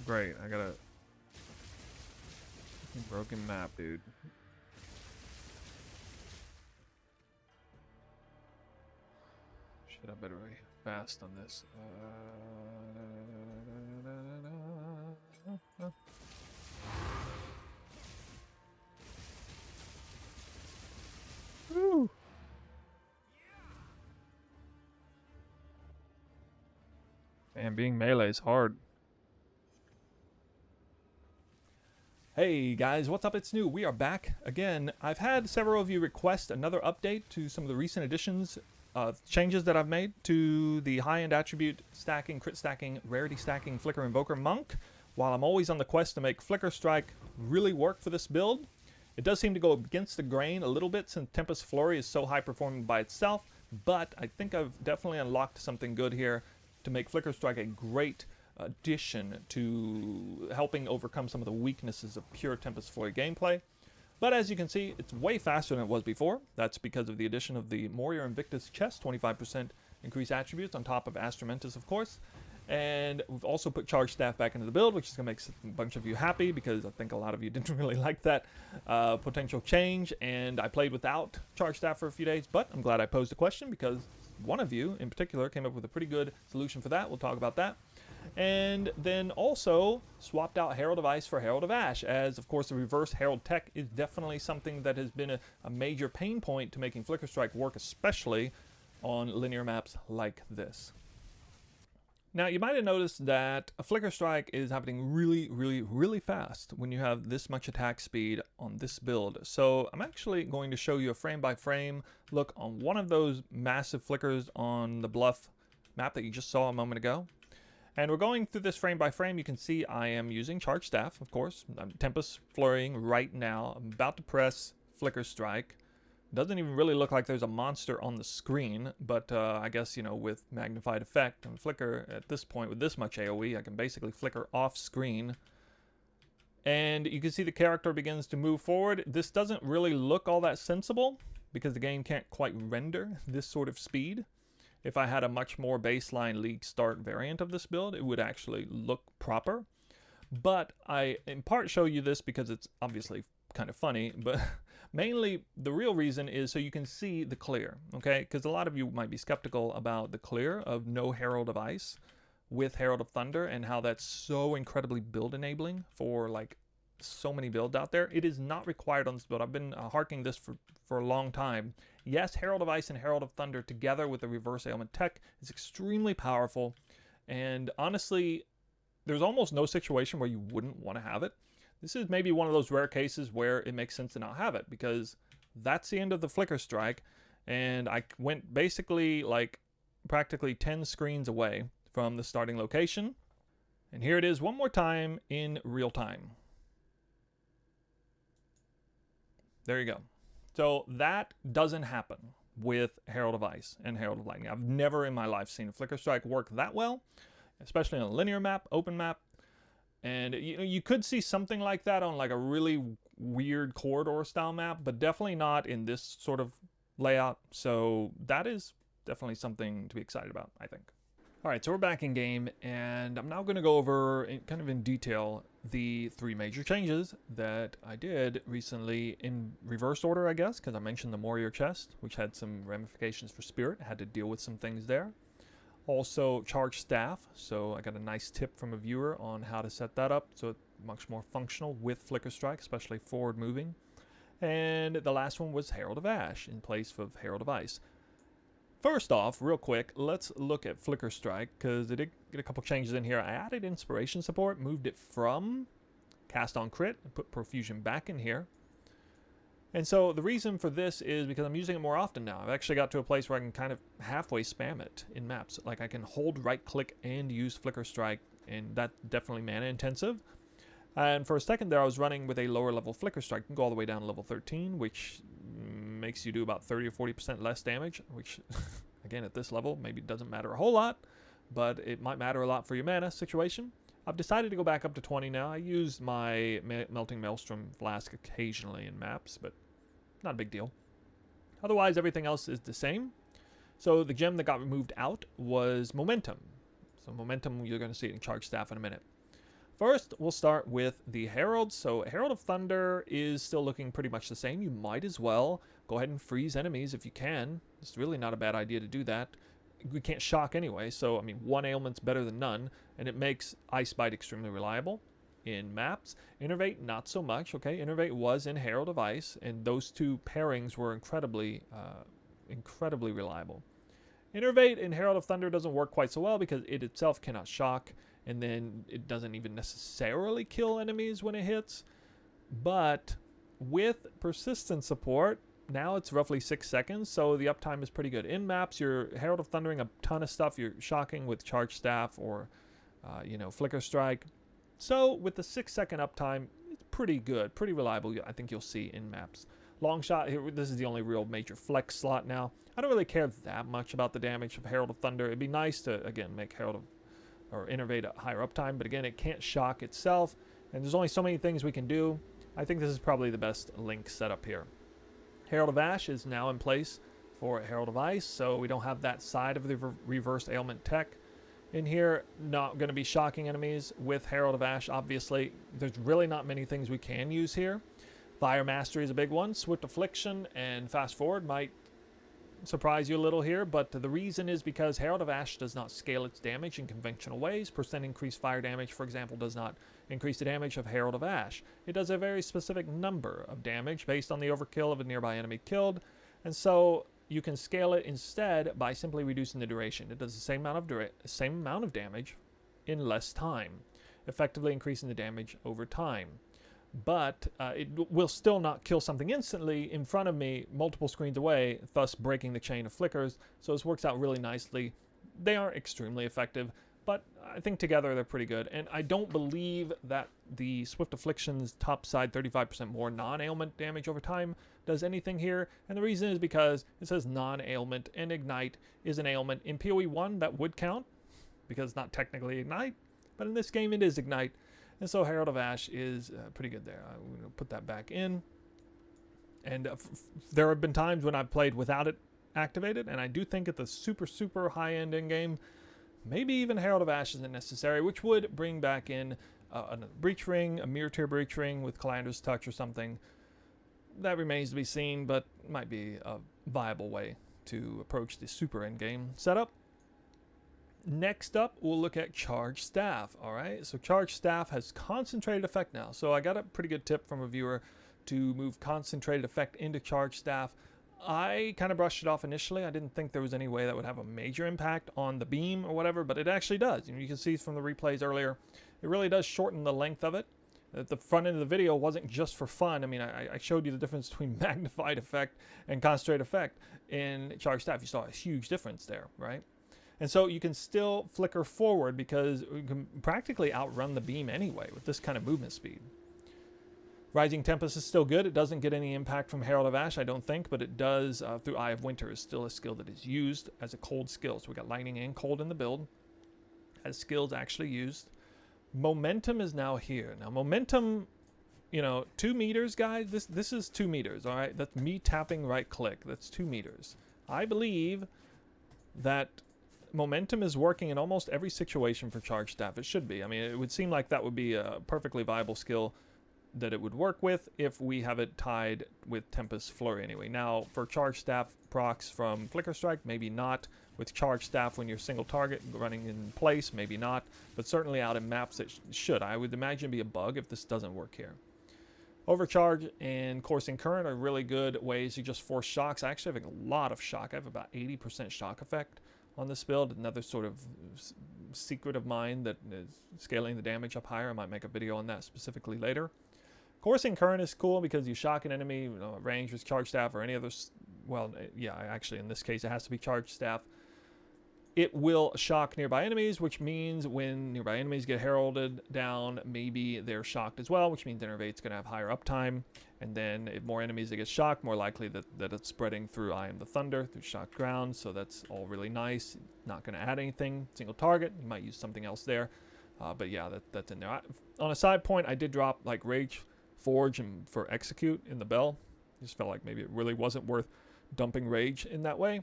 great. I got a broken map, dude. Shit, I better be fast on this. Woo. Man, being melee is hard. Hey guys, what's up? It's New. We are back again. I've had several of you request another update to some of the recent additions, changes that I've made to the high-end attribute stacking, crit stacking, rarity stacking, Flicker Invoker Monk. While I'm always on the quest to make Flicker Strike really work for this build, it does seem to go against the grain a little bit since Tempest Flurry is so high performing by itself, but I think I've definitely unlocked something good here to make Flicker Strike a great addition to helping overcome some of the weaknesses of pure Tempest Flurry gameplay. But as you can see, it's way faster than it was before. That's because of the addition of the Morior Invictus chest, 25% increased attributes on top of Astramentus, of course. And we've also put Charge Staff back into the build, which is going to make a bunch of you happy because I think a lot of you didn't really like that potential change. And I played without Charge Staff for a few days, but I'm glad I posed a question because one of you in particular came up with a pretty good solution for that. We'll talk about that. And then also swapped out Herald of Ice for Herald of Ash, as of course the reverse Herald tech is definitely something that has been a major pain point to making Flicker Strike work, especially on linear maps like this. Now you might have noticed that a Flicker Strike is happening really fast when you have this much attack speed on this build. So I'm actually going to show you a frame by frame look on one of those massive flickers on the Bluff map that you just saw a moment ago. And we're going through this frame by frame. You can see I am using Charge Staff, of course. I'm Tempest Flurrying right now. I'm about to press Flicker Strike. Doesn't even really look like there's a monster on the screen, but I guess, you know, with Magnified Effect and Flicker at this point with this much AoE, I can basically flicker off screen. And you can see the character begins to move forward. This doesn't really look all that sensible because the game can't quite render this sort of speed. If I had a much more baseline league start variant of this build, it would actually look proper. But I, in part, show you this because it's obviously kind of funny, but mainly the real reason is so you can see the clear, okay? Because a lot of you might be skeptical about the clear of no Herald of Ice with Herald of Thunder and how that's so incredibly build enabling for like so many builds out there. It is not required on this build. I've been harking this for a long time. Yes, Herald of Ice and Herald of Thunder together with the reverse ailment tech is extremely powerful, and honestly there's almost no situation where you wouldn't want to have it. This is maybe one of those rare cases where it makes sense to not have it because that's the end of the Flicker Strike, and I went basically like practically 10 screens away from the starting location, and here it is one more time in real time. There you go. So that doesn't happen with Herald of Ice and Herald of Lightning. I've never in my life seen a Flicker Strike work that well, especially on a linear map, open map. And you could see something like that on like a really weird corridor style map, but definitely not in this sort of layout. So that is definitely something to be excited about, I think. All right, so we're back in game, and I'm now going to go over kind of in detail the 3 major changes that I did recently in reverse order, I guess, because I mentioned the Morior chest, which had some ramifications for Spirit. I had to deal with some things there. Also, Charge Staff, so I got a nice tip from a viewer on how to set that up so it's much more functional with Flicker Strike, especially forward moving. And the last one was Herald of Ash in place of Herald of Ice. First off, real quick, let's look at Flicker Strike, because it did get a couple changes in here. I added Inspiration support, moved it from Cast on Crit, and put Profusion back in here. And so the reason for this is because I'm using it more often now. I've actually got to a place where I can kind of halfway spam it in maps. Like I can hold right click and use Flicker Strike, and that's definitely mana intensive. And for a second there I was running with a lower level Flicker Strike. You can go all the way down to level 13, which makes you do about 30 or 40% less damage, which again at this level maybe doesn't matter a whole lot, but it might matter a lot for your mana situation. I've decided to go back up to 20 now. I use my Melting Maelstrom Flask occasionally in maps, but not a big deal. Otherwise, everything else is the same. So the gem that got removed out was Momentum. So Momentum, you're going to see it in Charge Staff in a minute. First, we'll start with the Herald. So Herald of Thunder is still looking pretty much the same. You might as well go ahead and freeze enemies if you can. It's really not a bad idea to do that. We can't shock anyway, so I mean, one ailment's better than none, and it makes Ice Bite extremely reliable in maps. Innervate, not so much. Okay, Innervate was in Herald of Ice, and those two pairings were incredibly reliable. Innervate in Herald of Thunder doesn't work quite so well because it itself cannot shock, and then it doesn't even necessarily kill enemies when it hits. But with persistent support, now it's roughly 6 seconds, so the uptime is pretty good. In maps, you're Herald of Thundering a ton of stuff. You're shocking with Charge Staff or, Flicker Strike. So with the 6 second uptime, it's pretty good, pretty reliable. I think you'll see in maps. Long Shot, this is the only real major flex slot now. I don't really care that much about the damage of Herald of Thunder. It'd be nice to, again, make Herald of, or Innervate a higher uptime, but again, it can't shock itself, and there's only so many things we can do. I think this is probably the best Link setup here. Herald of Ash is now in place for Herald of Ice, so we don't have that side of the reverse ailment tech in here. Not going to be shocking enemies with Herald of Ash, obviously. There's really not many things we can use here. Fire Mastery is a big one. Swift Affliction and Fast Forward might surprise you a little here, but the reason is because Herald of Ash does not scale its damage in conventional ways. Percent increased fire damage, for example, does not increase the damage of Herald of Ash. It does a very specific number of damage based on the overkill of a nearby enemy killed, and so you can scale it instead by simply reducing the duration. It does the same amount of damage in less time, effectively increasing the damage over time. But it will still not kill something instantly in front of me multiple screens away, thus breaking the chain of flickers. So this works out really nicely. They aren't extremely effective, but I think together they're pretty good. And I don't believe that the Swift Affliction's top side 35% more non-ailment damage over time does anything here. And the reason is because it says non-ailment, and Ignite is an ailment. In PoE1 that would count because it's not technically Ignite, but in this game it is Ignite. And so Herald of Ash is pretty good there. I'm going to put that back in. And there have been times when I've played without it activated, and I do think at the super, super high-end in-game, maybe even Herald of Ash isn't necessary, which would bring back in a Breach Ring, a Mirror Tier Breach Ring with Calandra's Touch or something. That remains to be seen, but might be a viable way to approach the super end-game setup. Next up, we'll look at Charge Staff. All right, so Charge Staff has Concentrated Effect now. So I got a pretty good tip from a viewer to move Concentrated Effect into Charge Staff. I kind of brushed it off initially. I didn't think there was any way that would have a major impact on the beam or whatever, but it actually does. You can see from the replays earlier, it really does shorten the length of it. The front end of the video wasn't just for fun. I mean, I showed you the difference between Magnified Effect and Concentrated Effect in Charge Staff. You saw a huge difference there, right? And so you can still flicker forward because you can practically outrun the beam anyway with this kind of movement speed. Rising Tempest is still good. It doesn't get any impact from Herald of Ash, I don't think, but it does through Eye of Winter is still a skill that is used as a cold skill. So we got Lightning and Cold in the build as skills actually used. Momentum is now here. Now Momentum, 2 meters, guys. This is 2 meters, all right? That's me tapping right click. That's 2 meters. I believe that Momentum is working in almost every situation for Charge Staff. It should be. I mean, it would seem like that would be a perfectly viable skill that it would work with if we have it tied with Tempest Flurry anyway. Now, for Charge Staff procs from Flicker Strike, maybe not. With Charge Staff when you're single target running in place, maybe not. But certainly out in maps it should. I would imagine it'd be a bug if this doesn't work here. Overcharge and Coursing Current are really good ways to just force shocks. I actually have a lot of shock. I have about 80% shock effect on this build. Another sort of secret of mine that is scaling the damage up higher. I might make a video on that specifically later. Coursing Current is cool because you shock an enemy at range with Charge Staff or any other, well, yeah, actually in this case it has to be Charge Staff. It will shock nearby enemies, which means when nearby enemies get heralded down, maybe they're shocked as well, which means Innervate's going to have higher uptime. And then if more enemies that get shocked, more likely that it's spreading through Eye of the Thunder, through shocked ground. So that's all really nice. Not going to add anything. Single target. You might use something else there. But yeah, that's in there. On a side point, I did drop like Rage, Forge, and for Execute in the bell. Just felt like maybe it really wasn't worth dumping Rage in that way.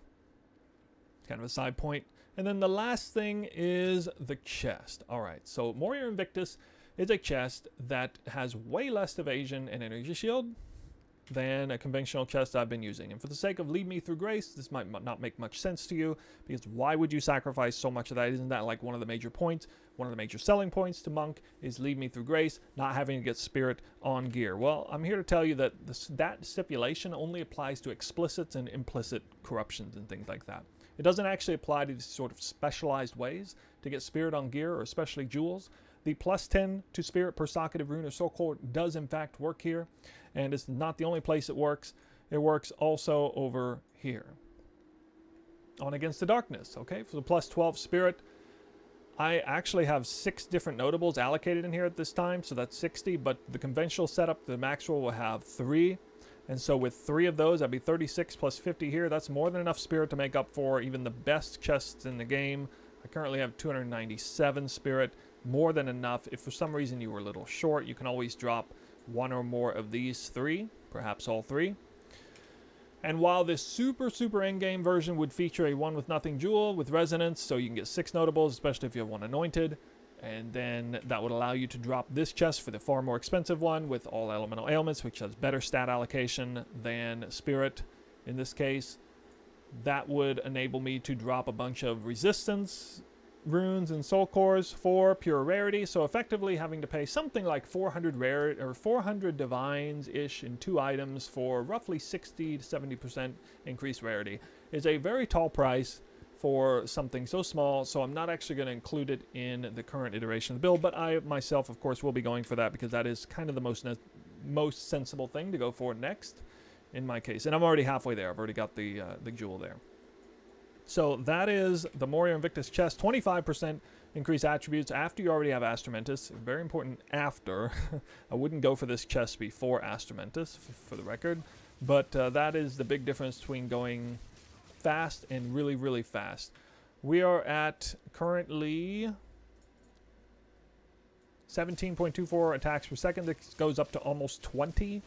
Kind of a side point. And then the last thing is the chest. All right, so Morior Invictus is a chest that has way less evasion and energy shield than a conventional chest I've been using. And for the sake of Lead Me Through Grace, this might not make much sense to you, because why would you sacrifice so much of that? Isn't that like one of the major points? One of the major selling points to Monk is Lead Me Through Grace, not having to get Spirit on gear. Well, I'm here to tell you that that stipulation only applies to explicits and implicit corruptions and things like that. It doesn't actually apply to these sort of specialized ways to get Spirit on gear, or especially jewels. The plus 10 to Spirit per socketed rune or soul core does in fact work here, and it's not the only place it works. It works also over here on Against the Darkness. Okay, for the plus 12 Spirit, I actually have 6 different notables allocated in here at this time, so that's 60, but the conventional setup, the max roll will have 3, and so with 3 of those, that'd be 36 plus 50 here. That's more than enough Spirit to make up for even the best chests in the game. I currently have 297 Spirit. More than enough. If for some reason you were a little short, you can always drop 1 or more of these 3, perhaps all 3. And while this super endgame version would feature a 1 with nothing jewel with resonance, so you can get 6 notables, especially if you have 1 anointed, and then that would allow you to drop this chest for the far more expensive one with all elemental ailments, which has better stat allocation than Spirit in this case. That would enable me to drop a bunch of resistance runes and soul cores for pure rarity, so effectively having to pay something like 400 rare or 400 divines ish in 2 items for roughly 60 to 70% increased rarity is a very tall price for something so small. So I'm not actually going to include it in the current iteration of the build, but I myself of course will be going for that, because that is kind of the most sensible thing to go for next in my case, and I'm already halfway there. I've already got the jewel there. So that is the Morior Invictus chest, 25% increased attributes after you already have Astramentus. Very important after. I wouldn't go for this chest before Astramentus, for the record. But that is the big difference between going fast and really fast. We are at currently 17.24 attacks per second. This goes up to almost 20.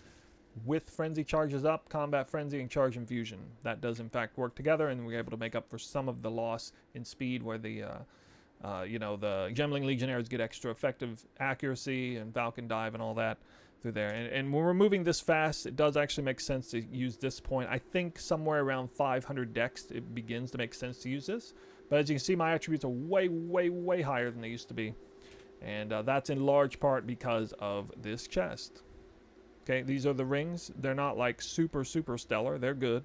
With Frenzy charges up, Combat Frenzy, and Charge Infusion. That does in fact work together, and we're able to make up for some of the loss in speed where the the Gemling Legionnaires get extra effective accuracy and Falcon Dive and all that through there. And when we're moving this fast, it does actually make sense to use this point. I think somewhere around 500 dex it begins to make sense to use this. But as you can see, my attributes are way higher than they used to be. And that's in large part because of this chest. Okay, these are the rings. They're not like super stellar. They're good.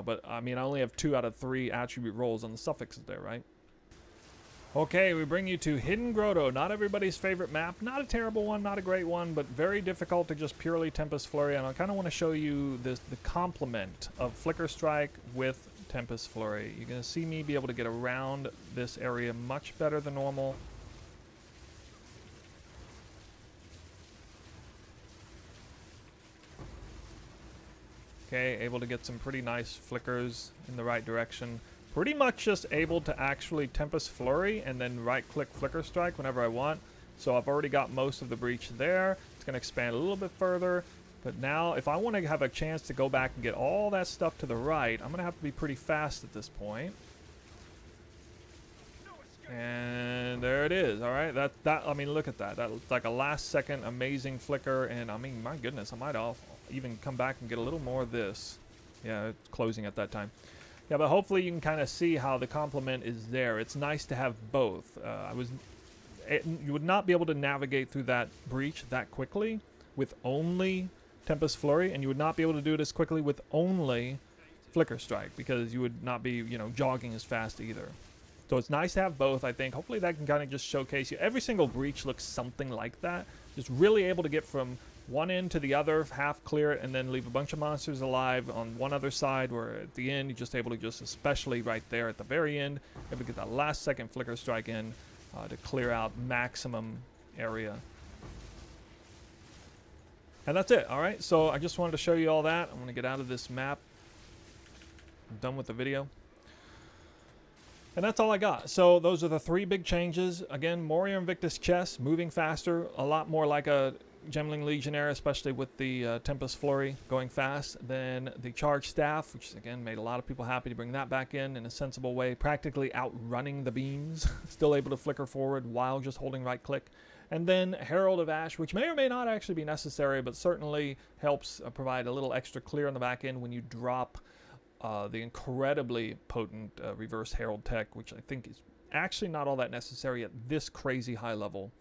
But I mean, I only have 2 out of 3 attribute rolls on the suffixes there, right? Okay, we bring you to Hidden Grotto. Not everybody's favorite map. Not a terrible one, not a great one, but very difficult to just purely Tempest Flurry. And I kind of want to show you the complement of Flicker Strike with Tempest Flurry. You're going to see me be able to get around this area much better than normal. Okay, able to get some pretty nice flickers in the right direction. Pretty much just able to actually Tempest Flurry and then right-click Flicker Strike whenever I want. So I've already got most of the breach there. It's going to expand a little bit further. But now, if I want to have a chance to go back and get all that stuff to the right, I'm going to have to be pretty fast at this point. And there it is. All right, I mean, look at that. That's like a last-second amazing flicker. And I mean, my goodness, I might even come back and get a little more of this. Yeah, it's closing at that time. Yeah, but hopefully you can kind of see how the complement is there. It's nice to have both. You would not be able to navigate through that breach that quickly with only Tempest Flurry, and you would not be able to do it as quickly with only Flicker Strike, because you would not be, jogging as fast either. So it's nice to have both, I think. Hopefully that can kind of just showcase you. Every single breach looks something like that. Just really able to get from one end to the other, half clear it, and then leave a bunch of monsters alive on one other side, where at the end you're just able to just, especially right there at the very end, able to get that last second Flicker Strike in to clear out maximum area. And that's it. All right, so I just wanted to show you all that. I'm going to get out of this map. I'm done with the video. And that's all I got. So those are the 3 big changes. Again, Morior Invictus chest, moving faster, a lot more like a Gemling Legionnaire, especially with the Tempest Flurry going fast. Then the Charge Staff, which again made a lot of people happy to bring that back in a sensible way, practically outrunning the beams, still able to flicker forward while just holding right click. And then Herald of Ash, which may or may not actually be necessary, but certainly helps provide a little extra clear on the back end when you drop the incredibly potent reverse Herald tech, which I think is actually not all that necessary at this crazy high level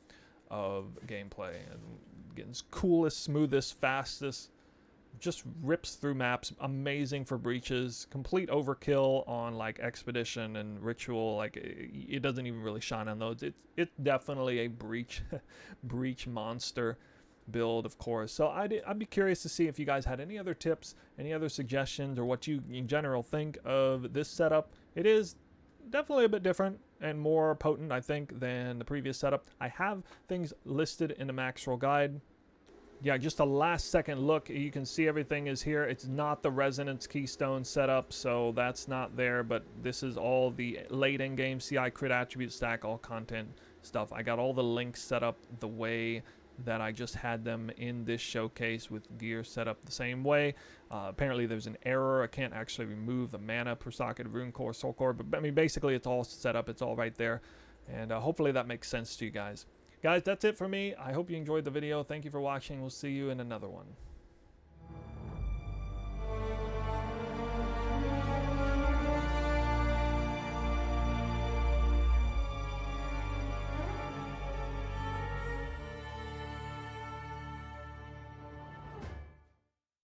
of gameplay. And getting coolest, smoothest, fastest, just rips through maps, amazing for breaches, complete overkill on like Expedition and Ritual. Like it doesn't even really shine on those. It's definitely a breach monster build, of course. So I'd be curious to see if you guys had any other tips, any other suggestions, or what you in general think of this setup. It is definitely a bit different and more potent, I think, than the previous setup. I have things listed in the max roll guide. Yeah, just a last second look. You can see everything is here. It's not the Resonance Keystone setup, so that's not there, but this is all the late in game CI crit attribute stack, all content stuff. I got all the links set up the way that I just had them in this showcase, with gear set up the same way. Apparently there's an error. I can't actually remove the mana per socket, rune core, soul core, but I mean basically it's all set up. It's all right there, and hopefully that makes sense to you guys. Guys, that's it for me. I hope you enjoyed the video. Thank you for watching. We'll see you in another one.